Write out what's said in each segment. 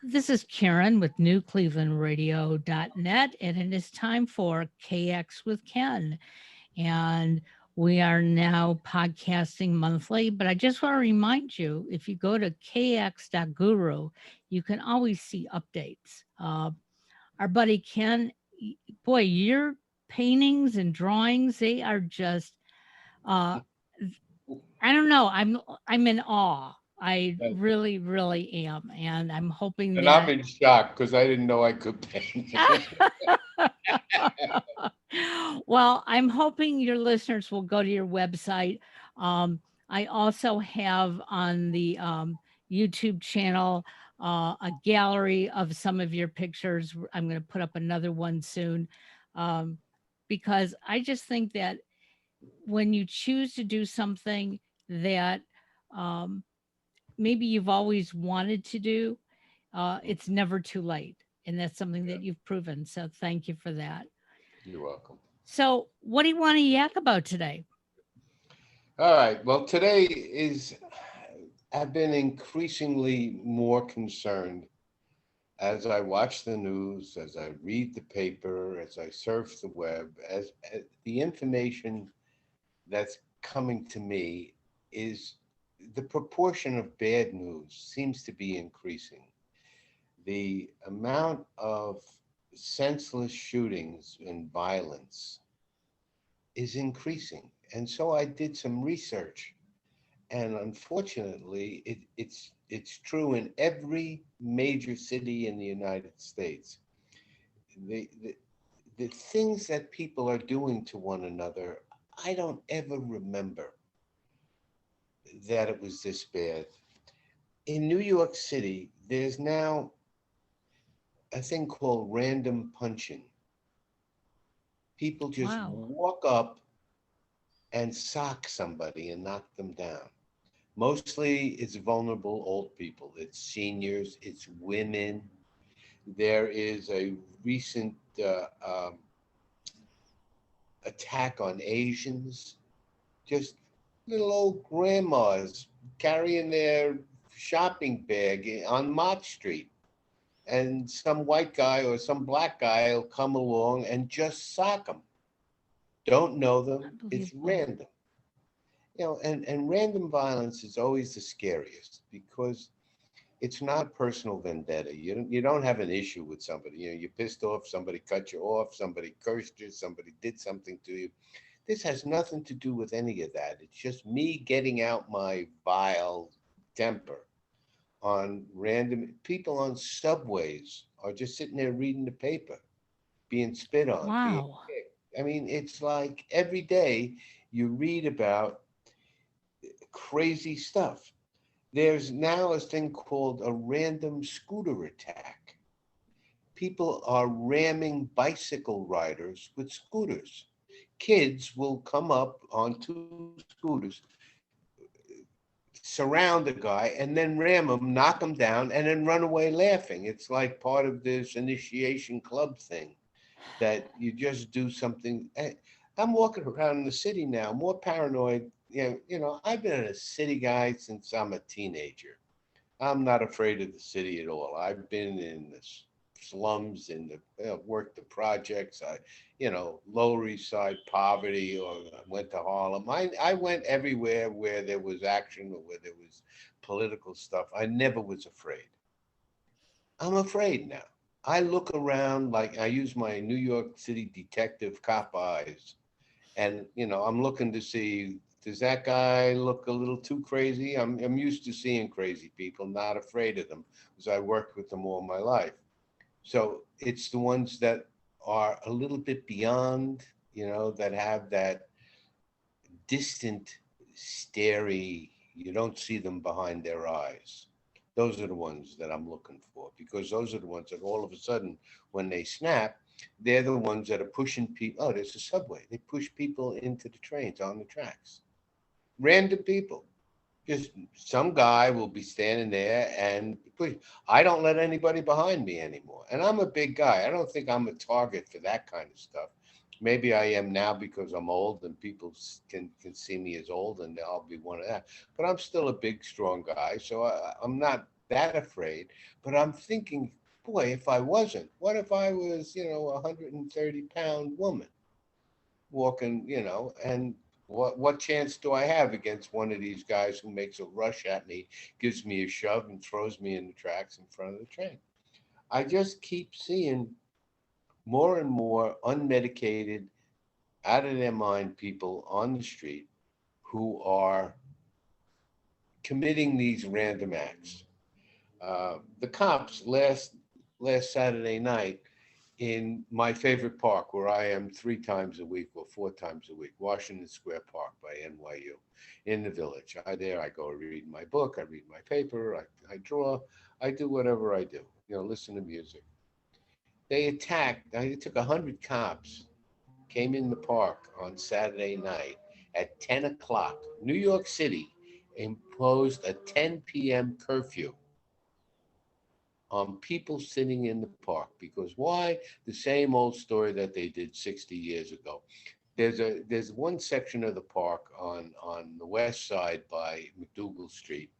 This is Karen with NewClevelandRadio.net, and it is time for KX with Ken. And we are now podcasting monthly, but I just want to remind you if you go to kx.guru, you can always see updates. Our buddy Ken, boy, your paintings and drawings, they are just uh, I don't know. I'm in awe. I And really, really am, and I'm hoping and I'm that. in shock because I didn't know I could paint. Well, I'm hoping your listeners will go to your website. Um, I also have on the YouTube channel a gallery of some of your pictures. I'm going to put up another one soon um, because I just think that when you choose to do something that um, maybe you've always wanted to do, it's never too late. And that's something Yeah, that you've proven. So thank you for that. you're welcome. So, what do you want to yak about today? All right. Well, today is, I've been increasingly more concerned as I watch the news, as I read the paper, as I surf the web, as the information that's coming to me is the proportion of bad news seems to be increasing. The amount of senseless shootings and violence is increasing. And so I did some research, and unfortunately, it's true in every major city in the United States. The, the the things that people are doing to one another, I don't ever remember that it was this bad. In New York City, there's now a thing called random punching. People just Wow. walk up and sock somebody and knock them down. Mostly it's vulnerable old people, it's seniors, it's women. There is a recent attack on Asians, just little old grandmas carrying their shopping bag on Mott Street. And some white guy or some black guy will come along and just sock them. Don't know them. It's Unbelievable. random. And random violence is always the scariest because it's not a personal vendetta. You don't have an issue with somebody. You're pissed off, somebody cut you off, somebody cursed you, somebody did something to you. This has nothing to do with any of that. It's just me getting out my vile temper on random people on subways are just sitting there reading the paper, being spit on, being Wow. kicked. I mean, it's like every day you read about crazy stuff. There's now a thing called a random scooter attack. People are ramming bicycle riders with scooters. Kids will come up on two scooters, surround the guy, and then ram him, knock him down, and then run away laughing. It's like part of this initiation club thing that you just do something. I'm walking around in the city now, more paranoid. I've been a city guy since I'm a teenager. I'm not afraid of the city at all. I've been in the slums, in the worked the projects. Lower East Side poverty, or I went to Harlem. I went everywhere where there was action or where there was political stuff. I never was afraid. I'm afraid now. I look around like I use my New York City detective cop eyes, and I'm looking to see, does that guy look a little too crazy? I'm used to seeing crazy people, not afraid of them, because I worked with them all my life. So it's the ones that are a little bit beyond, that have that distant, starey, you don't see them behind their eyes. Those are the ones that I'm looking for, because those are the ones that all of a sudden, when they snap, they're the ones that are pushing people. Oh, there's a subway. They push people into the trains on the tracks. Random people. Just some guy will be standing there and push. I don't let anybody behind me anymore. And I'm a big guy. I don't think I'm a target for that kind of stuff. Maybe I am now because I'm old and people can see me as old, and I'll be one of that. But I'm still a big, strong guy, so I'm not that afraid. But I'm thinking, boy, if I wasn't, what if I was, a 130-pound woman walking, and what chance do I have against one of these guys who makes a rush at me, gives me a shove, and throws me in the tracks in front of the train? I just keep seeing more and more unmedicated, out of their mind people on the street who are committing these random acts. The cops last Saturday night in my favorite park, where I am 3 times a week or 4 times a week, Washington Square Park by NYU, in the Village. I go read my book, I read my paper, I draw, I do whatever I do, listen to music. They attacked. It took 100 cops, came in the park on Saturday night at 10 o'clock. New York City imposed a 10 p.m. curfew on people sitting in the park. Because why? The same old story that they did 60 years ago. There's one section of the park on the west side by McDougal Street.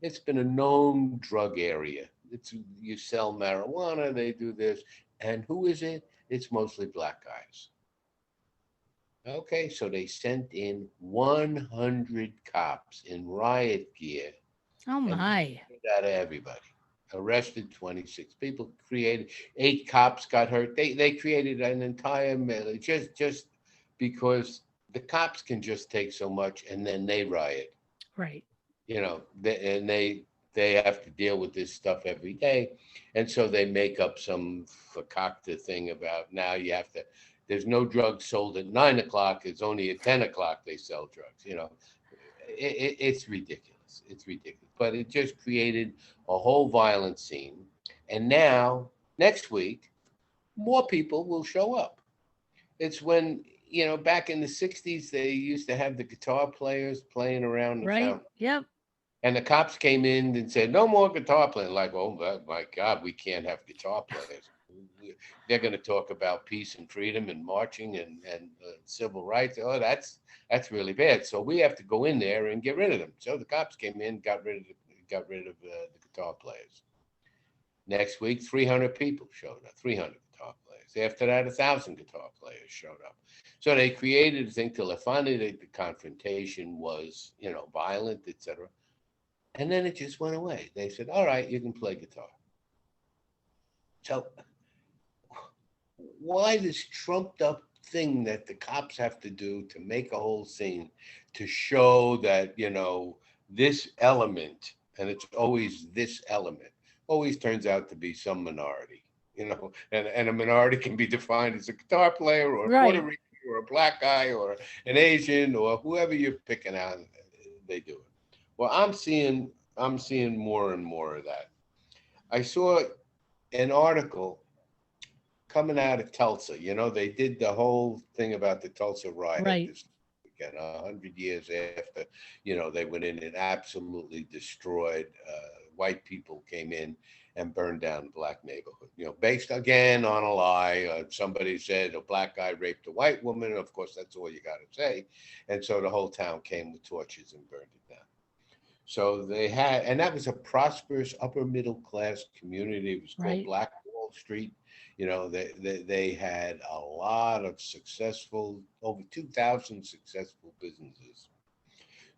It's been a known drug area. You sell marijuana, they do this, and who is it? It's mostly black guys. Okay, so they sent in 100 cops in riot gear Oh and beat my. it out of everybody. Arrested 26 people. Created 8 cops got hurt. They created an entire melee just because the cops can just take so much and then they riot. Right. And they have to deal with this stuff every day, and so they make up some fakakta thing about now you have to. There's no drugs sold at 9 o'clock. It's only at 10 o'clock they sell drugs. It's ridiculous. It's ridiculous. But it just created a whole violent scene, and now next week more people will show up. It's when back in the '60s they used to have the guitar players playing around the Right. fountain. Yep. And the cops came in and said, "No more guitar playing." Like, oh my God, we can't have guitar players. They're going to talk about peace and freedom and marching and civil rights. Oh, that's really bad. So we have to go in there and get rid of them. So the cops came in, got rid of the guitar players. Next week, 300 people showed up. 300 guitar players. After that, 1,000 guitar players showed up. So they created a thing till finally the confrontation was, violent, etc. And then it just went away. They said, "All right, you can play guitar." So why this trumped up thing that the cops have to do to make a whole scene to show that, this element, and it's always this element, always turns out to be some minority, and a minority can be defined as a guitar player or a Puerto Right. Rican or a black guy or an Asian or whoever you're picking out, they do it. Well, I'm seeing more and more of that. I saw an article coming out of Tulsa. They did the whole thing about the Tulsa riot Right. this weekend, 100 years after, they went in and absolutely destroyed. White people came in and burned down the black neighborhood, based again on a lie. Somebody said a black guy raped a white woman. Of course, that's all you got to say. And so the whole town came with torches and burned it down. So they had, and that was a prosperous upper middle class community. It was called Right. Black Wall Street. They had a lot of successful, over 2,000 successful businesses.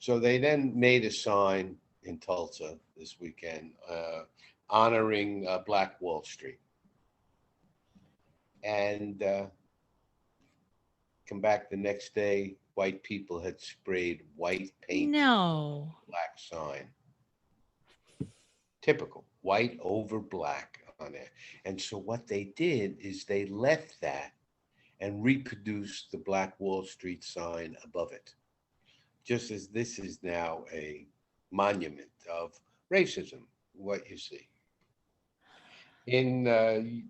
So they then made a sign in Tulsa this weekend honoring Black Wall Street. And come back the next day, white people had sprayed white paint No. black sign. Typical white over black on there. And so what they did is they left that and reproduced the Black Wall Street sign above it, just as this is now a monument of racism, what you see. In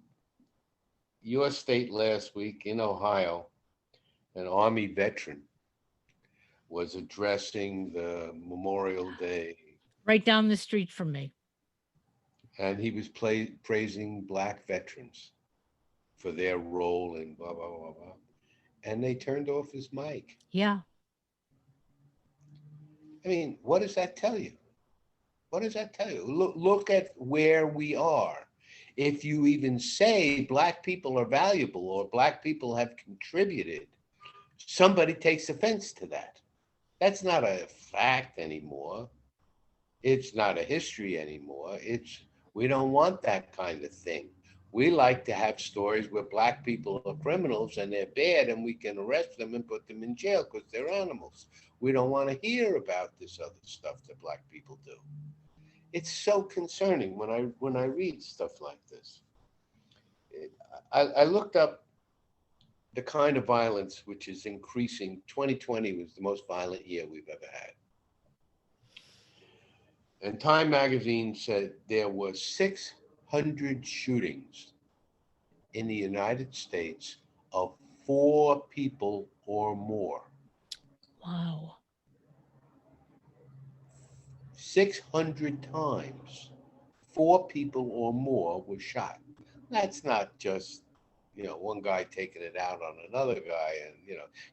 your state last week in Ohio, an Army veteran was addressing the Memorial Day, Right down the street from me. and he was praising black veterans for their role in blah, blah, blah, blah. And they turned off his mic. Yeah. I mean, what does that tell you? What does that tell you? Look at where we are. If you even say black people are valuable or black people have contributed, somebody takes offense to that. That's not a fact anymore. It's not a history anymore. We don't want that kind of thing. We like to have stories where black people are criminals and they're bad and we can arrest them and put them in jail because they're animals. We don't want to hear about this other stuff that black people do. It's so concerning when I read stuff like this. I looked up the kind of violence which is increasing. 2020 was the most violent year we've ever had. And Time magazine said there were 600 shootings in the United States of 4 people or more. Wow. 600 times 4 people or more were shot. That's not just, one guy taking it out on another guy. And,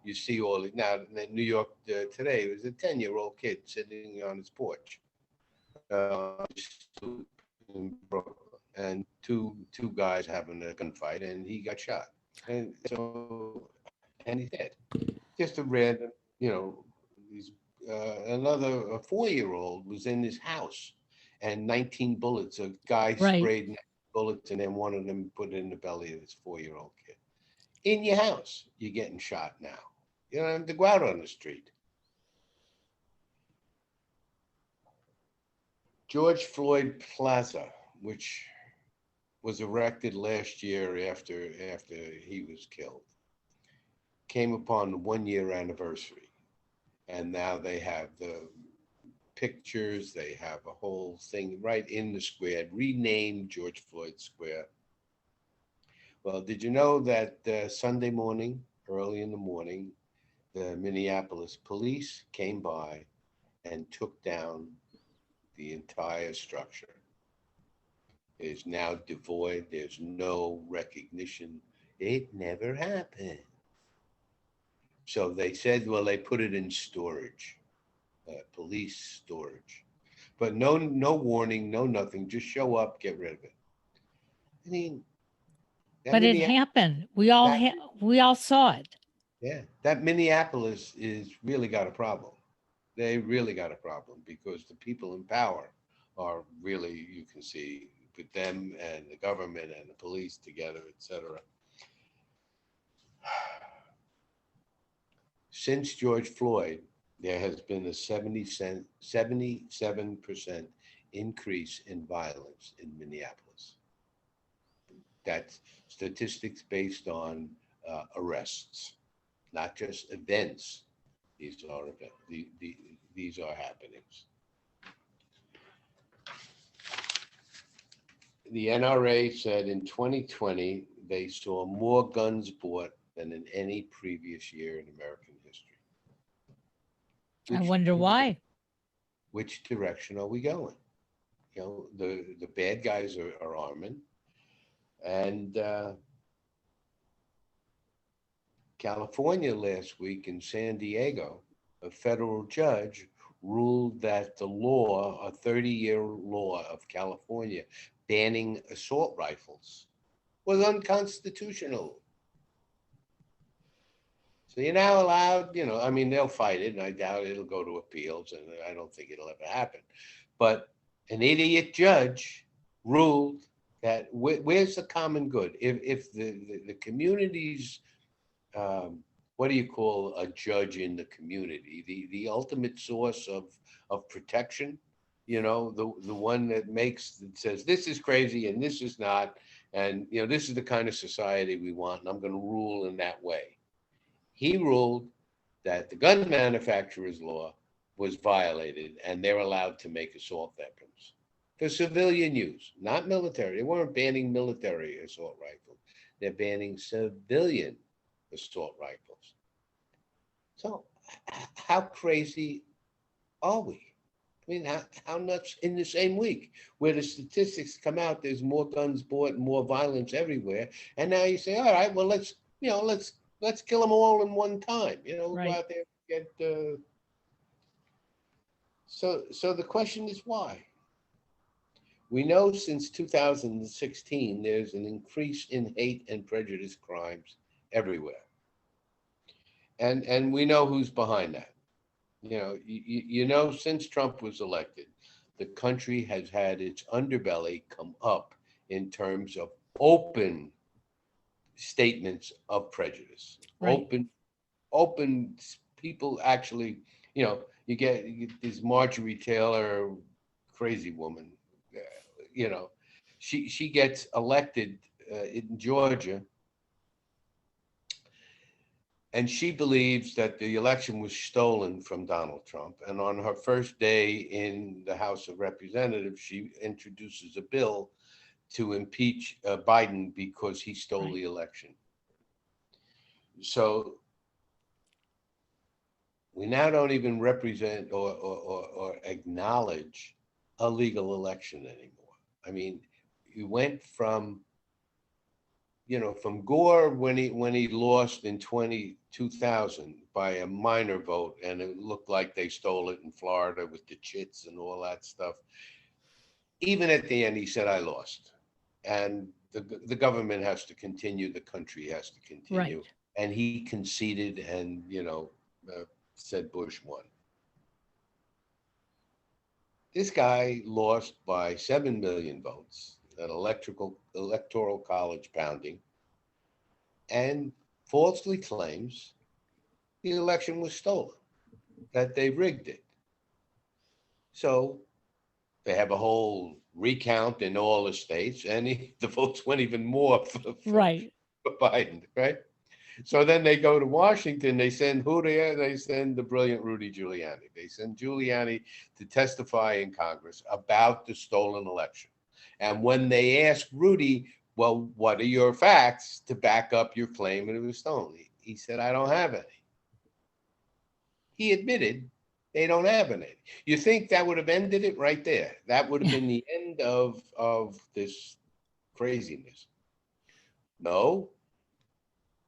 you see all it now in New York today, it was a 10-year-old kid sitting on his porch in Brooklyn, and two guys having a gunfight, and he got shot, and he's dead. Just a random, these another a 4-year-old was in his house, and 19 bullets. A guy Right. sprayed bullets, and then one of them put it in the belly of this 4-year-old kid. In your house, you're getting shot now. You don't have to go out on the street. George Floyd Plaza, which was erected last year after he was killed, came upon the 1-year anniversary. And now they have the pictures, they have a whole thing right in the square, renamed George Floyd Square. Well, did you know that Sunday morning, early in the morning, the Minneapolis police came by and took down the entire structure? It is now devoid. There's no recognition. It never happened. So they said, well, they put it in storage, police storage, but no warning, no nothing. Just show up, get rid of it. I mean, But it happened. We all saw it. Yeah, that Minneapolis is really got a problem. They really got a problem because the people in power are really, you can see, with them and the government and the police together, etc. Since George Floyd, there has been a 77% increase in violence in Minneapolis. That's statistics based on arrests, not just events. These are these are happenings. The NRA said in 2020 they saw more guns bought than in any previous year in American history. I wonder why. Which direction are we going? The bad guys are arming, and California last week in San Diego, a federal judge ruled that the law, a 30-year law of California banning assault rifles, was unconstitutional. So you're now allowed, I mean, they'll fight it, and I doubt it'll go to appeals, and I don't think it'll ever happen. But an idiot judge ruled that where's the common good? If the community's, what do you call a judge in the community? The ultimate source of protection, the one that says this is crazy and this is not, and this is the kind of society we want, and I'm going to rule in that way. He ruled that the gun manufacturer's law was violated, and they're allowed to make assault weapons for civilian use, not military. They weren't banning military assault rifles. They're banning civilian assault rifles. So how crazy are we? I mean, how nuts in the same week where the statistics come out, there's more guns bought and more violence everywhere. And now you say, all right, well, let's kill them all in one time. We'll Right. go out there and get. So the question is why? We know since 2016 there's an increase in hate and prejudice crimes everywhere. And we know who's behind that. You know, since Trump was elected, the country has had its underbelly come up in terms of open statements of prejudice. Right. Open people actually, you get this Marjorie Taylor crazy woman, uh, you know, she gets elected in Georgia, and she believes that the election was stolen from Donald Trump. And on her first day in the House of Representatives, she introduces a bill to impeach Biden because he stole Right. the election. So we now don't even represent or acknowledge a legal election anymore. I mean, you went from from Gore when he lost in 2000 by a minor vote, and it looked like they stole it in Florida with the chits and all that stuff. Even at the end, he said, "I lost," and the government has to continue, the country has to Right. continue, and he conceded, and said Bush won. This guy lost by 7 million votes, an electoral college pounding, and falsely claims the election was stolen, that they rigged it. So they have a whole recount in all the states, and the votes went even more Right. for Biden, right? So then they go to Washington. They send who there? They send the brilliant Rudy Giuliani. They send Giuliani to testify in Congress about the stolen election. And when they ask Rudy, well, what are your facts to back up your claim that it was stolen? He said, I don't have any. He admitted they don't have any. You think that would have ended it right there? That would have been the end of this craziness. No,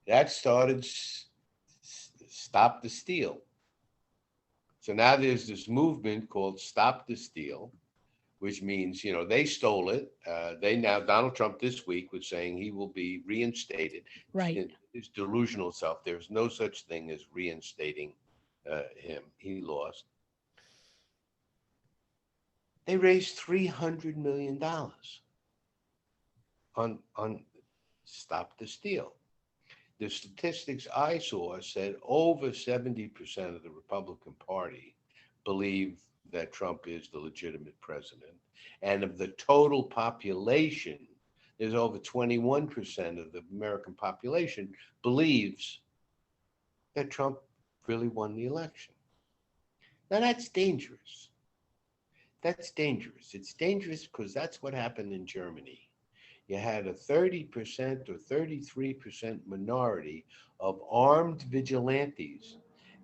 that started Stop the Steal. So now there's this movement called Stop the Steal, which means, they stole it. They now, Donald Trump this week was saying he will be reinstated. Right. His delusional self. There's no such thing as reinstating him. He lost. They raised $300 million on Stop the Steal. The statistics I saw said over 70% of the Republican Party believe that Trump is the legitimate president. And of the total population, there's over 21% of the American population believes that Trump really won the election. Now that's dangerous. That's dangerous. It's dangerous because that's what happened in Germany. You had a 30% or 33% minority of armed vigilantes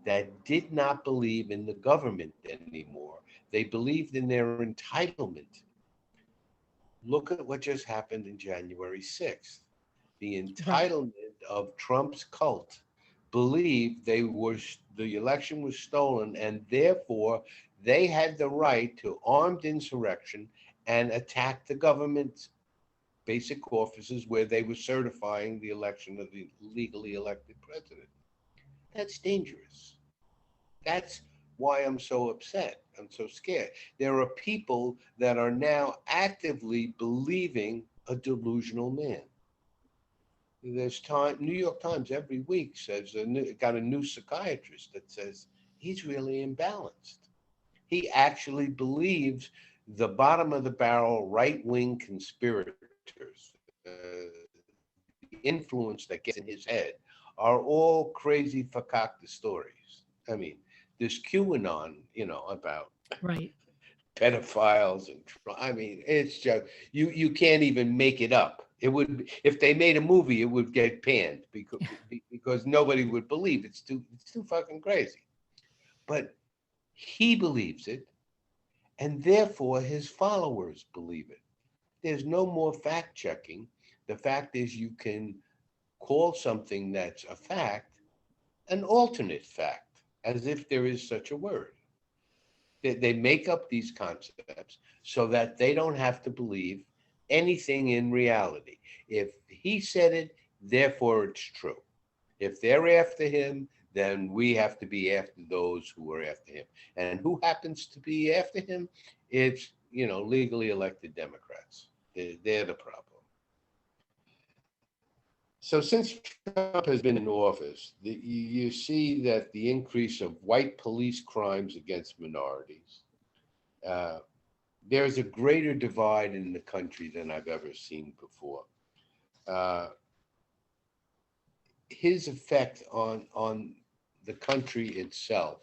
that did not believe in the government anymore. They believed in their entitlement. Look at what just happened in January 6th. The Right. entitlement of Trump's cult believed the election was stolen, and therefore they had the right to armed insurrection and attack the government basic offices where they were certifying the election of the legally elected president. That's dangerous. That's why I'm so upset. I'm so scared. There are people that are now actively believing a delusional man. There's time. New York Times every week says got a new psychiatrist that says he's really imbalanced. He actually believes the bottom of the barrel right wing conspirators, the influence that gets in his head, are all crazy fakakta stories. I mean, this QAnon, about Right. pedophiles and I mean, it's just you can't even make it up. It would if they made a movie, it would get panned because nobody would believe it's too fucking crazy. But he believes it, and therefore his followers believe it. There's no more fact checking. The fact is, you can call something that's a fact an alternate fact, as if there is such a word. They make up these concepts so that they don't have to believe anything in reality. If he said it, therefore it's true. If they're after him, then we have to be after those who are after him. And who happens to be after him? It's, legally elected Democrats. They're the problem. So since Trump has been in office, you see that the increase of white police crimes against minorities, uh, there's a greater divide in the country than I've ever seen before. Uh, his effect on the country itself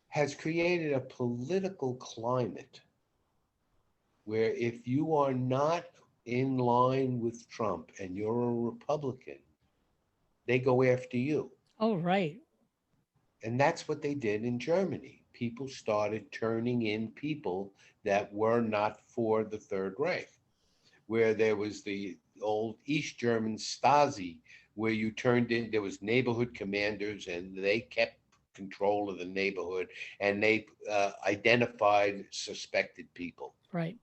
has created a political climate where if you are not in line with Trump and you're a Republican, they go after you. Oh, right. And that's what they did in Germany. People started turning in people that were not for the Third Reich, where there was the old East German Stasi, where you turned in, there was neighborhood commanders and they kept control of the neighborhood and they identified suspected people. Right.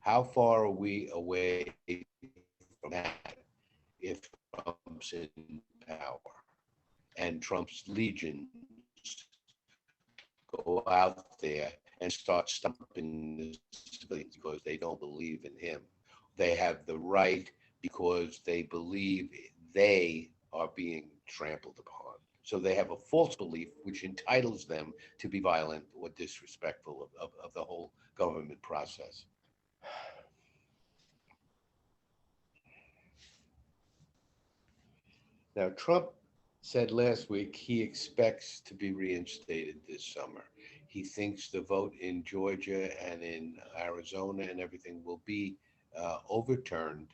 How far are we away from that if Trump's in power and Trump's legions go out there and start stomping the civilians because they don't believe in him? They have the right because they believe they are being trampled upon. So they have a false belief which entitles them to be violent or disrespectful of the whole government process. Now, Trump said last week he expects to be reinstated this summer. He thinks the vote in Georgia and in Arizona and everything will be overturned.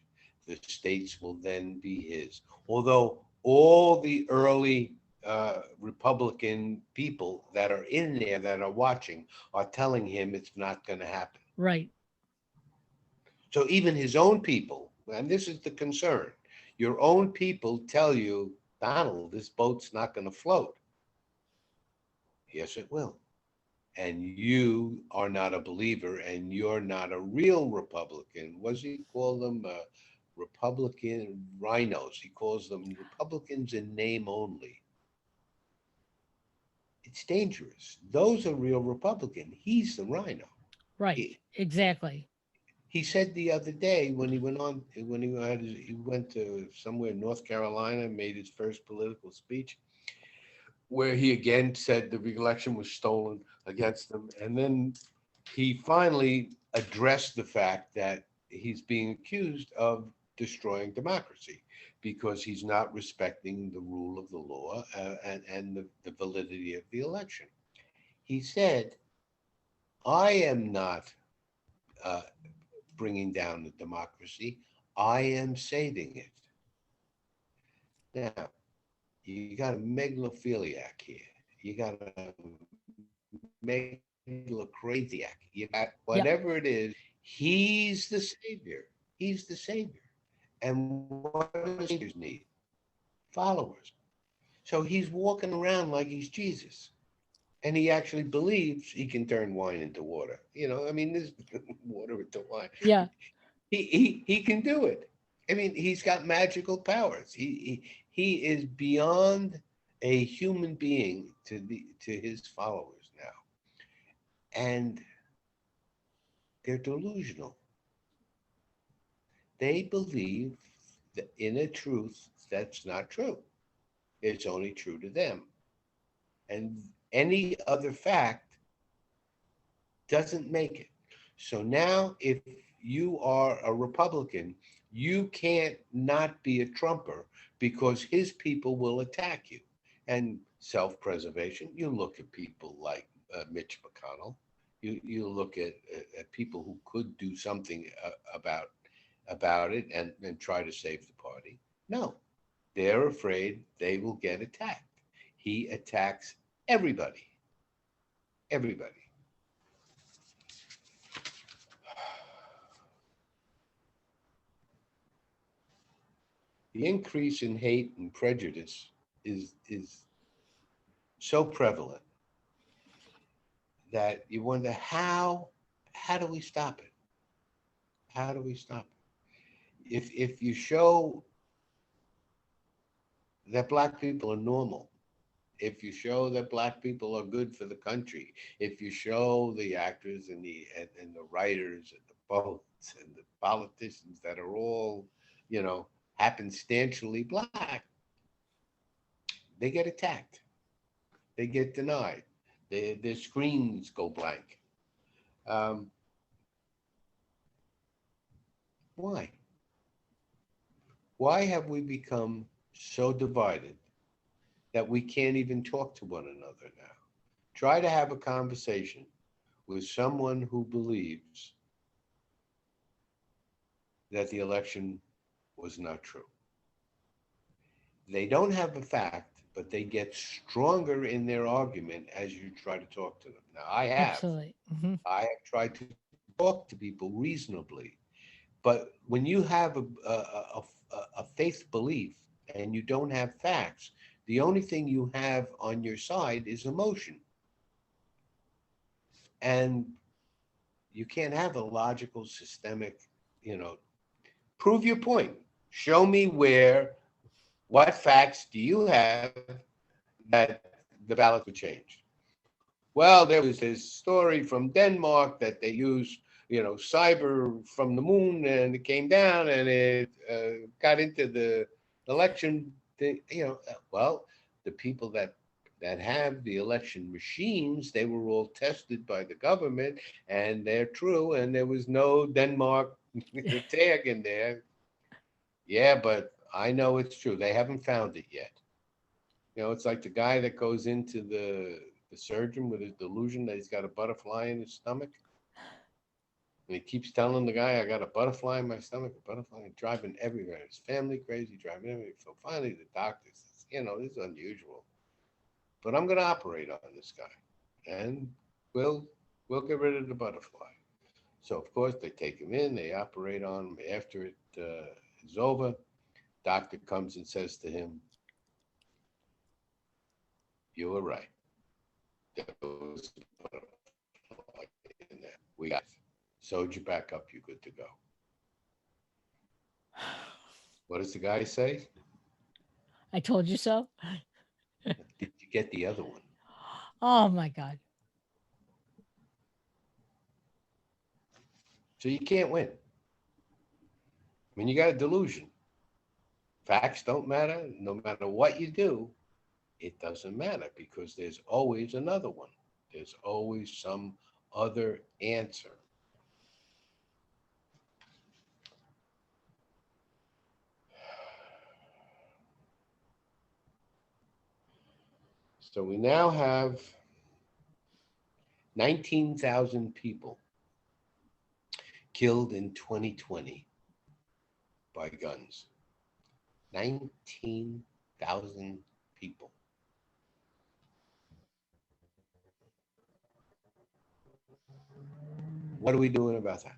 The states will then be his. Although all the early Republican people that are in there that are watching are telling him it's not going to happen. Right. So even his own people, and this is the concern, your own people tell you, Donald, this boat's not going to float. Yes, it will. And you are not a believer and you're not a real Republican. What does he call them? Republican rhinos. He calls them Republicans in name only. It's dangerous. Those are real Republican. He's the rhino. Right. He, Exactly. he said the other day when he went on, when he went to somewhere in North Carolina, made his first political speech, where he again said the election was stolen against him. And then he finally addressed the fact that he's being accused of destroying democracy because he's not respecting the rule of the law and the validity of the election. He said, I am not uh, bringing down the democracy, I am saving it. Now, you got a megalophiliac here. You got a megalocratiac. You got Yep. whatever it is. He's the savior. He's the savior. And what do saviors need? Followers. So he's walking around like he's Jesus. And he actually believes he can turn wine into water. I mean, this water into wine. Yeah. He can do it. I mean, he's got magical powers. He is beyond a human being to his followers now, and they're delusional. They believe that in a truth that's not true. It's only true to them, and any other fact doesn't make it. So now, if you are a Republican, you can't not be a Trumper because his people will attack you. And self-preservation, you look at people like Mitch McConnell. You look at people who could do something about it and try to save the party. No, they're afraid they will get attacked. He attacks everybody, everybody. The increase in hate and prejudice is so prevalent that you wonder how do we stop it? How do we stop it? If you show that black people are normal, if you show that black people are good for the country, if you show the actors and the writers and the poets and the politicians that are all, you know, happenstantially black, they get attacked, they get denied, their screens go blank. Um, why? Why have we become so divided that we can't even talk to one another now? Try to have a conversation with someone who believes that the election was not true. They don't have a fact, but they get stronger in their argument as you try to talk to them. Now, Absolutely. Hmm. I have tried to talk to people reasonably, but when you have a faith belief and you don't have facts, the only thing you have on your side is emotion. And you can't have a logical, systemic, you know, prove your point. Show me where, what facts do you have that the ballots were changed? Well, there was this story from Denmark that they used, you know, cyber from the moon and it came down and it got into the election. You know, well, the people that have the election machines, they were all tested by the government and they're true. And there was no Denmark tag in there. Yeah, but I know it's true. They haven't found it yet. You know, it's like the guy that goes into the surgeon with his delusion that he's got a butterfly in his stomach. And he keeps telling the guy, I got a butterfly in my stomach, a butterfly, and driving everywhere. His family crazy, driving everywhere. So finally the doctor says, you know, this is unusual. But I'm gonna operate on this guy. And we'll we'll get rid of the butterfly. So of course they take him in, they operate on him. After it is over, doctor comes and says to him, you were right. There was a butterfly in there. We got it. Sewed you back up, you're good to go. What does the guy say? I told you so. Did you get the other one? Oh my God. So you can't win. I mean, you got a delusion. Facts don't matter. No matter what you do, it doesn't matter because there's always another one. There's always some other answer. So we now have 19,000 people killed in 2020 by guns. 19,000 people. What are we doing about that?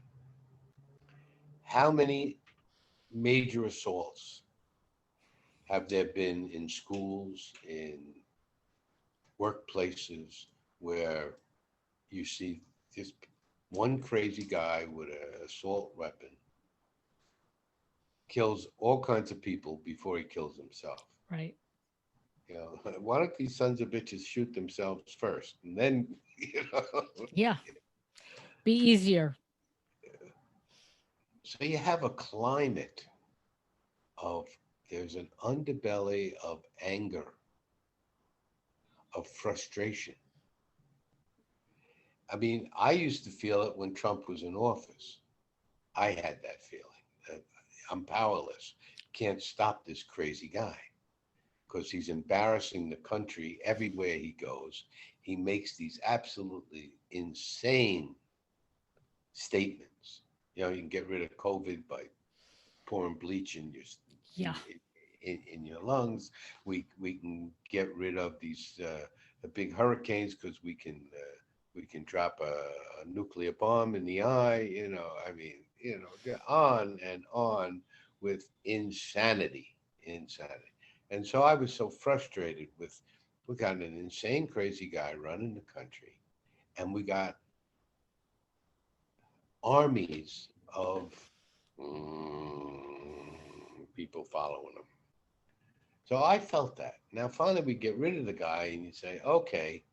How many major assaults have there been in schools, in workplaces, where you see this one crazy guy with an assault weapon kills all kinds of people before he kills himself? Right. You know, why don't these sons of bitches shoot themselves first, and then you know? Yeah. Be easier. So you have a climate of there's an underbelly of anger, of frustration. I mean, I used to feel it when Trump was in office. I had that feeling that I'm powerless, can't stop this crazy guy because he's embarrassing the country everywhere he goes. He makes these absolutely insane statements. You know, you can get rid of COVID by pouring bleach in your Yeah. in your lungs. We can get rid of these the big hurricanes because we can drop a nuclear bomb in the eye. You know, I mean, you know, on and on with insanity, insanity. And so I was so frustrated with We got an insane, crazy guy running the country, and we got armies of people following him. So I felt that. Now finally we get rid of the guy and you say, okay,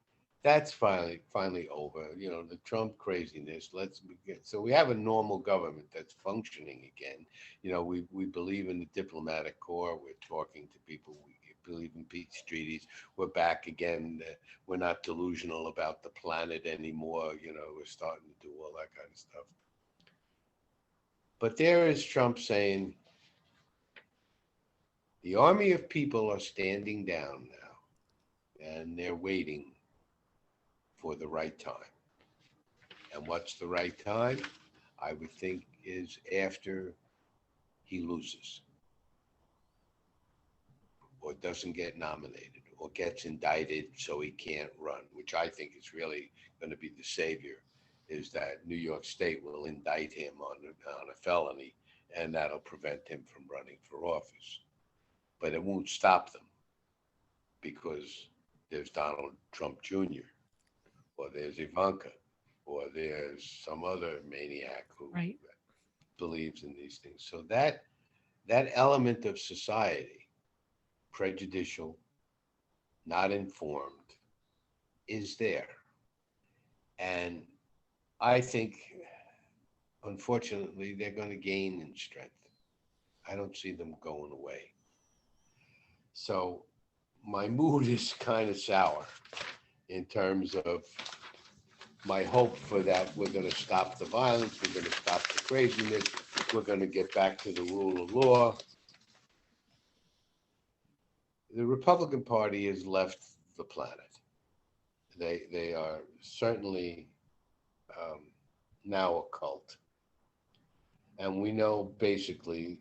that's finally over. You know, the Trump craziness. Let's begin. So we have a normal government that's functioning again. You know, we believe in the diplomatic corps. We're talking to people. We believe in peace treaties. We're back again. We're not delusional about the planet anymore. You know, we're starting to do all that kind of stuff. But there is Trump saying, the army of people are standing down now, and they're waiting for the right time. And what's the right time? I would think is after he loses or doesn't get nominated or gets indicted so he can't run, which I think is really going to be the savior, is that New York State will indict him on a felony, and that'll prevent him from running for office. But it won't stop them because there's Donald Trump Jr., or there's Ivanka, or there's some other maniac who Right. believes in these things. So that element of society, prejudicial, not informed, is there. And I think, unfortunately, they're going to gain in strength. I don't see them going away. So my mood is kind of sour in terms of my hope for that. We're going to stop the violence. We're going to stop the craziness. We're going to get back to the rule of law. The Republican Party has left the planet. They are certainly now a cult. And we know basically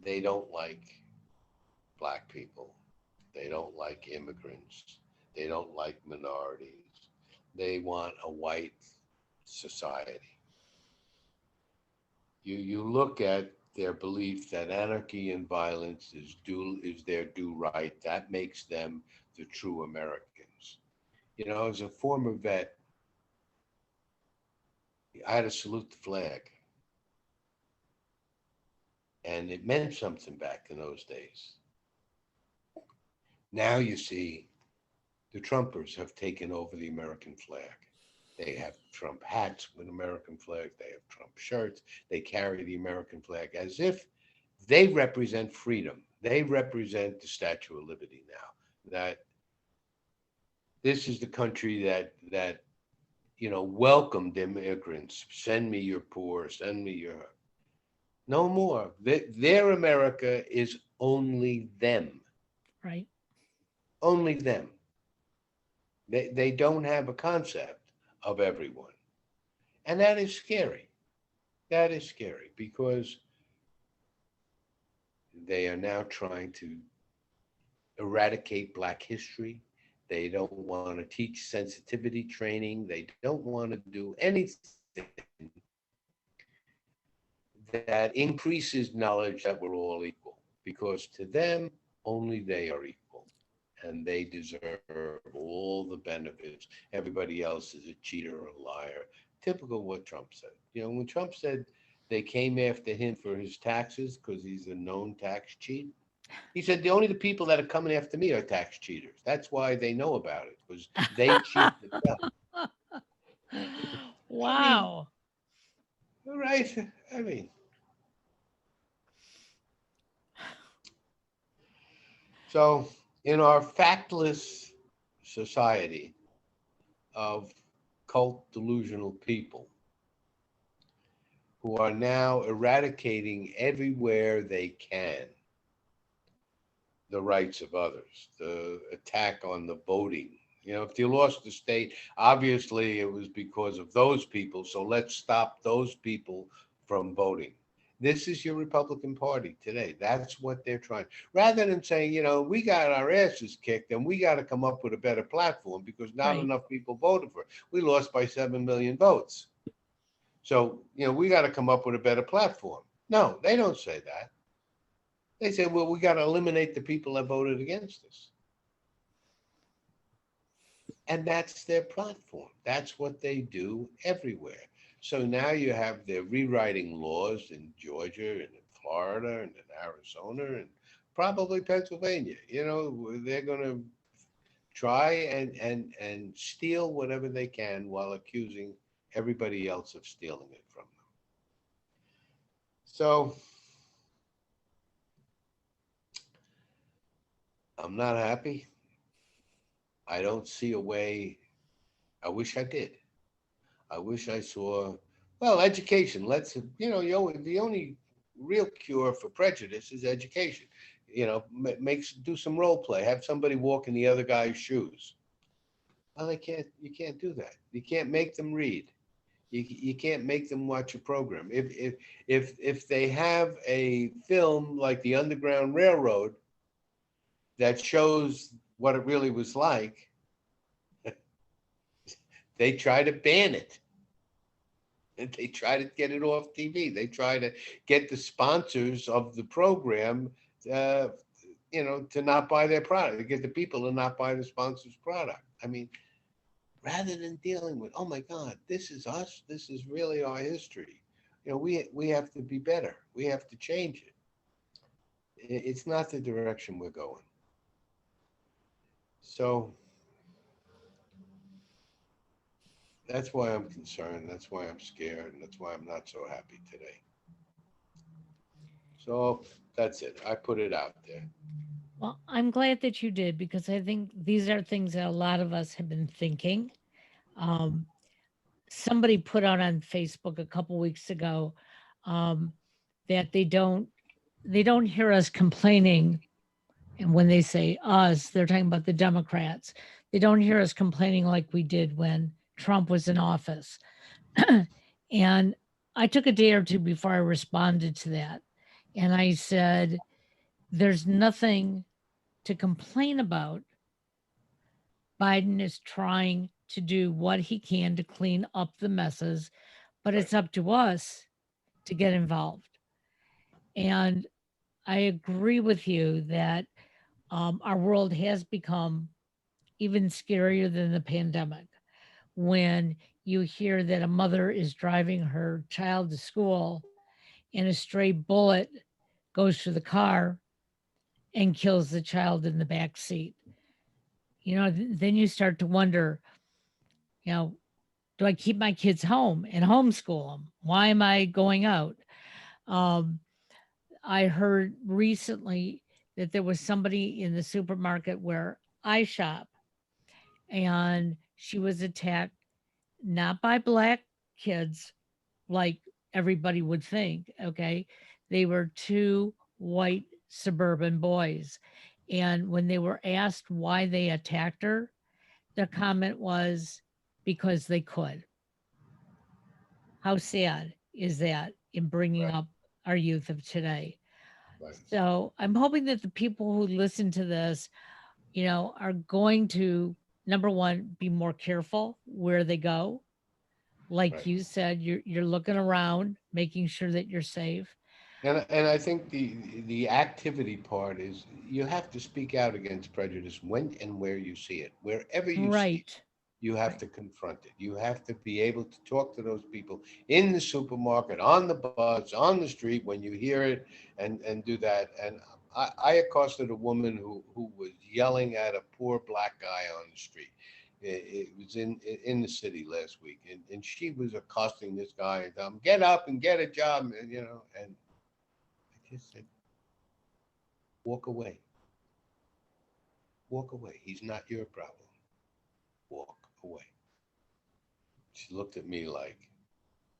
they don't like black people. They don't like immigrants. They don't like minorities. They want a white society. You look at their belief that anarchy and violence is their due right. That makes them the true Americans. You know, as a former vet, I had to salute the flag, and it meant something back in those days. Now you see, the Trumpers have taken over the American flag. They have Trump hats with American flags. They have Trump shirts. They carry the American flag as if they represent freedom. They represent the Statue of Liberty now. That this is the country that welcomed immigrants. Send me your poor. Send me your. No more. Their America is only them. Right. Only them. They don't have a concept of everyone. And that is scary. That is scary because they are now trying to eradicate Black history. They don't want to teach sensitivity training. They don't want to do anything that increases knowledge that we're all equal, because to them, only they are equal. And they deserve all the benefits. Everybody else is a cheater or a liar. Typical what Trump said. You know, when Trump said they came after him for his taxes because he's a known tax cheat, he said the people that are coming after me are tax cheaters. That's why they know about it, because they cheat themselves. I mean, Wow. right? I mean, so in our factless society of cult delusional people who are now eradicating everywhere they can the rights of others, the attack on the voting. You know, if you lost the state, obviously it was because of those people. So let's stop those people from voting. This is your Republican Party today. That's what they're trying. Rather than saying, we got our asses kicked and we got to come up with a better platform because not Right. enough people voted for it. We lost by 7 million votes. So, we got to come up with a better platform. No, they don't say that. They say, well, we got to eliminate the people that voted against us. And that's their platform. That's what they do everywhere. So now you have they're rewriting laws in Georgia and in Florida and in Arizona and probably Pennsylvania. They're going to try and steal whatever they can while accusing everybody else of stealing it from them. So I'm not happy. I don't see a way. I wish I did. I wish I saw, well, education. The only real cure for prejudice is education. Makes do some role play. Have somebody walk in the other guy's shoes. Well, they can't. You can't do that. You can't make them read. You can't make them watch a program. If they have a film like the Underground Railroad that shows what it really was like, they try to ban it. They try to get it off TV. They try to get the sponsors of the program, uh, to not buy their product, to get the people to not buy the sponsor's product. I mean, rather than dealing with, oh my God, this is us. This is really our history. We have to be better. We have to change it. It's not the direction we're going. So that's why I'm concerned. That's why I'm scared. And that's why I'm not so happy today. So that's it. I put it out there. Well, I'm glad that you did because I think these are things that a lot of us have been thinking. Um, Somebody put out on Facebook a couple weeks ago um, that they don't hear us complaining, and when they say us, they're talking about the Democrats. They don't hear us complaining like we did when Trump was in office. And I took a day or two before I responded to that. And I said, there's nothing to complain about. Biden is trying to do what he can to clean up the messes, but Right. it's up to us to get involved. And I agree with you that our world has become even scarier than the pandemic. When you hear that a mother is driving her child to school and a stray bullet goes through the car and kills the child in the back seat. Then you start to wonder, you know, do I keep my kids home and homeschool them? Why am I going out? Um, I heard recently that there was somebody in the supermarket where I shop, and she was attacked not by black kids like everybody would think. Okay. They were two white suburban boys. And when they were asked why they attacked her, their comment was because they could. How sad is that in bringing Right. up our youth of today? Right. So I'm hoping that the people who listen to this, are going to, number one, be more careful where they go. Like Right. you said, you're looking around, making sure that you're safe. And I think the activity part is you have to speak out against prejudice when and where you see it. Wherever you see it, Right. you have Right. to confront it. You have to be able to talk to those people in the supermarket, on the bus, on the street when you hear it, and do that. And I accosted a woman who was yelling at a poor black guy on the street. It was in the city last week, and she was accosting this guy and telling him, "Get up and get a job," and I just said, walk away. Walk away. He's not your problem. Walk away. She looked at me like,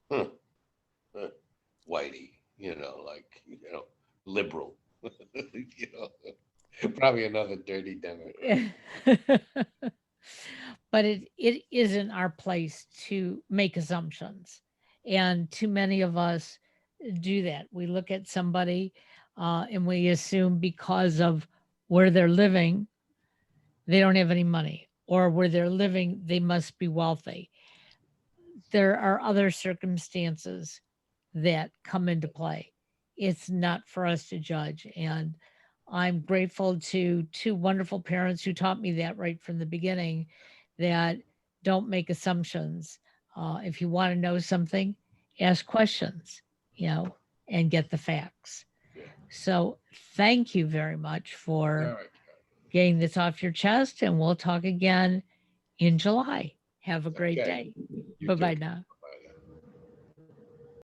huh, huh, whitey, liberal, you probably another dirty Democrat. But it isn't our place to make assumptions. And too many of us do that. We look at somebody and we assume because of where they're living, they don't have any money, or where they're living, they must be wealthy. There are other circumstances that come into play. It's not for us to judge. And I'm grateful to two wonderful parents who taught me that right from the beginning, that don't make assumptions. If you want to know something, ask questions, you know, and get the facts. Yeah. So thank you very much for All right. getting this off your chest, and we'll talk again in July. Have a great Okay. day. You Bye too. bye now.